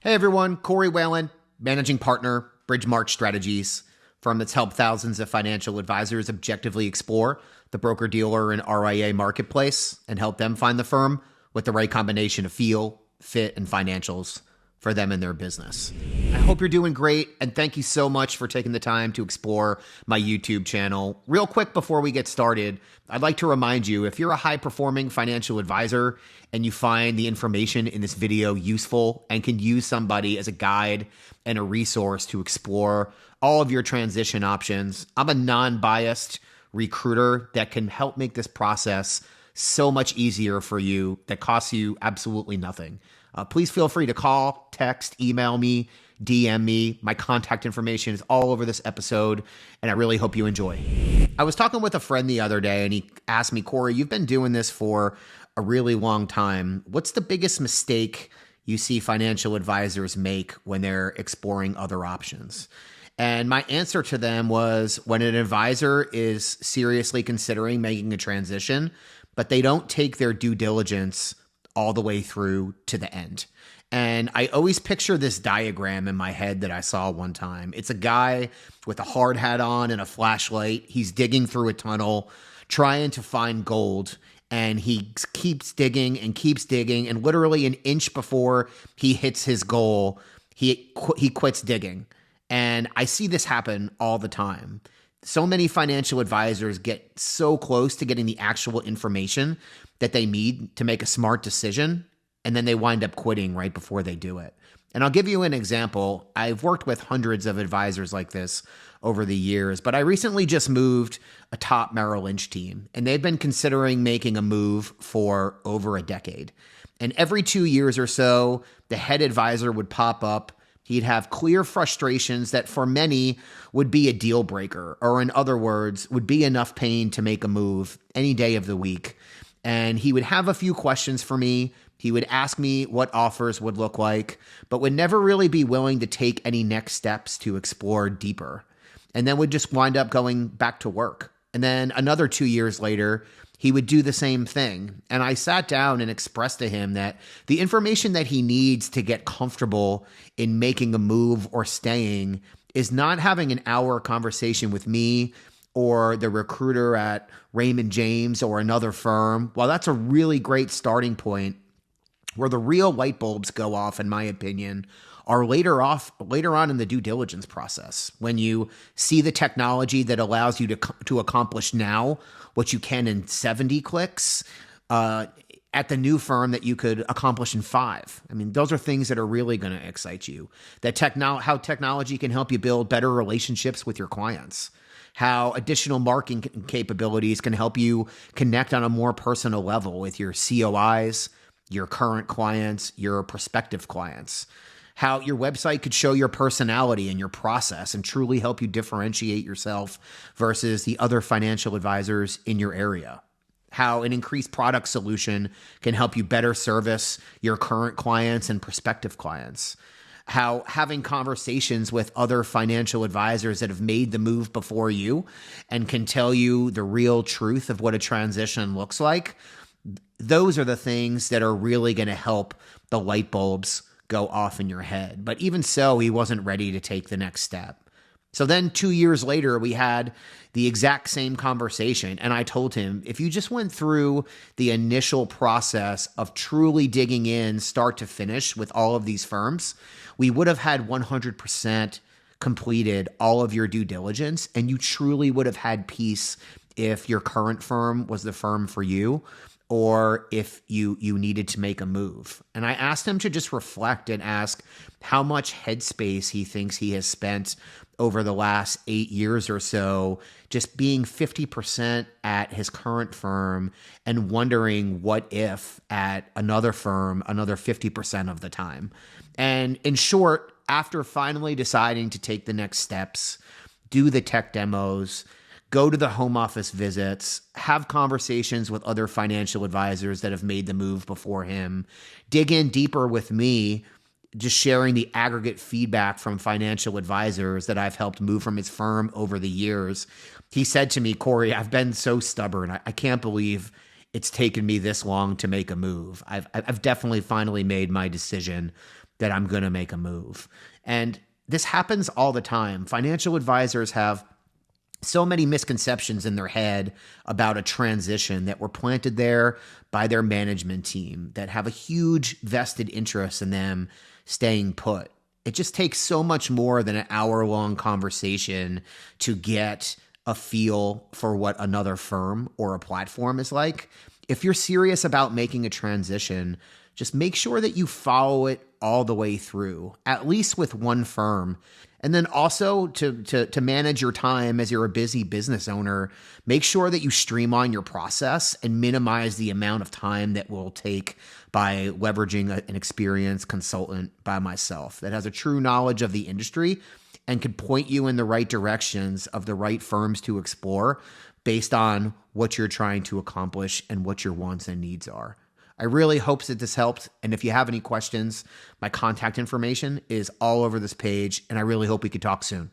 Hey everyone, Corey Walen, managing partner, Bridgemark Strategies, firm that's helped thousands of financial advisors objectively explore the broker-dealer and RIA marketplace and help them find the firm with the right combination of feel, fit, and financials for them and their business. I hope you're doing great, and thank you so much for taking the time to explore my YouTube channel. Real quick before we get started, I'd like to remind you, if you're a high-performing financial advisor and you find the information in this video useful and can use somebody as a guide and a resource to explore all of your transition options, I'm a non-biased recruiter that can help make this process so much easier for you that costs you absolutely nothing. Please feel free to call, text, email me, DM me. My contact information is all over this episode, and I really hope you enjoy. I was talking with a friend the other day, and he asked me, Corey, you've been doing this for a really long time. What's the biggest mistake you see financial advisors make when they're exploring other options? And my answer to them was, when an advisor is seriously considering making a transition, but they don't take their due diligence all the way through to the end. And I always picture this diagram in my head that I saw one time. It's a guy with a hard hat on and a flashlight. He's digging through a tunnel, trying to find gold. And he keeps digging and keeps digging. And literally an inch before he hits his goal, he quits digging. And I see this happen all the time. So many financial advisors get so close to getting the actual information that they need to make a smart decision, and then they wind up quitting right before they do it. And I'll give you an example. I've worked with hundreds of advisors like this over the years, but I recently just moved a top Merrill Lynch team, and they've been considering making a move for over a decade. And every 2 years or so, the head advisor would pop up. He'd have clear frustrations that for many would be a deal breaker, or in other words, would be enough pain to make a move any day of the week. And he would have a few questions for me. He would ask me what offers would look like, but would never really be willing to take any next steps to explore deeper. And then would just wind up going back to work. And then another 2 years later, he would do the same thing. And I sat down and expressed to him that the information that he needs to get comfortable in making a move or staying is not having an hour conversation with me or the recruiter at Raymond James or another firm. Well, that's a really great starting point. Where the real light bulbs go off, in my opinion, are later on in the due diligence process, when you see the technology that allows you to accomplish now what you can in 70 clicks at the new firm that you could accomplish in 5. I mean, those are things that are really going to excite you. How technology can help you build better relationships with your clients. How additional marketing capabilities can help you connect on a more personal level with your COIs, your current clients, your prospective clients. How your website could show your personality and your process and truly help you differentiate yourself versus the other financial advisors in your area. How an increased product solution can help you better service your current clients and prospective clients. How having conversations with other financial advisors that have made the move before you and can tell you the real truth of what a transition looks like. Those are the things that are really going to help the light bulbs go off in your head. But even so, he wasn't ready to take the next step. So then 2 years later, we had the exact same conversation. And I told him, if you just went through the initial process of truly digging in start to finish with all of these firms, we would have had 100% completed all of your due diligence. And you truly would have had peace if your current firm was the firm for you, or if you needed to make a move. And I asked him to just reflect and ask how much headspace he thinks he has spent over the last 8 years or so, just being 50% at his current firm and wondering what if at another firm, another 50% of the time. And in short, after finally deciding to take the next steps, do the tech demos, go to the home office visits, have conversations with other financial advisors that have made the move before him, dig in deeper with me, just sharing the aggregate feedback from financial advisors that I've helped move from his firm over the years. He said to me, Corey, I've been so stubborn. I can't believe it's taken me this long to make a move. I've definitely finally made my decision that I'm going to make a move. And this happens all the time. Financial advisors have so many misconceptions in their head about a transition that were planted there by their management team that have a huge vested interest in them staying put. It just takes so much more than an hour-long conversation to get a feel for what another firm or a platform is like. If you're serious about making a transition, just make sure that you follow it all the way through, at least with one firm. And then also to manage your time as you're a busy business owner, make sure that you streamline your process and minimize the amount of time that will take by leveraging an experienced consultant by myself that has a true knowledge of the industry and could point you in the right directions of the right firms to explore based on what you're trying to accomplish and what your wants and needs are. I really hope that this helped. And if you have any questions, my contact information is all over this page, and I really hope we could talk soon.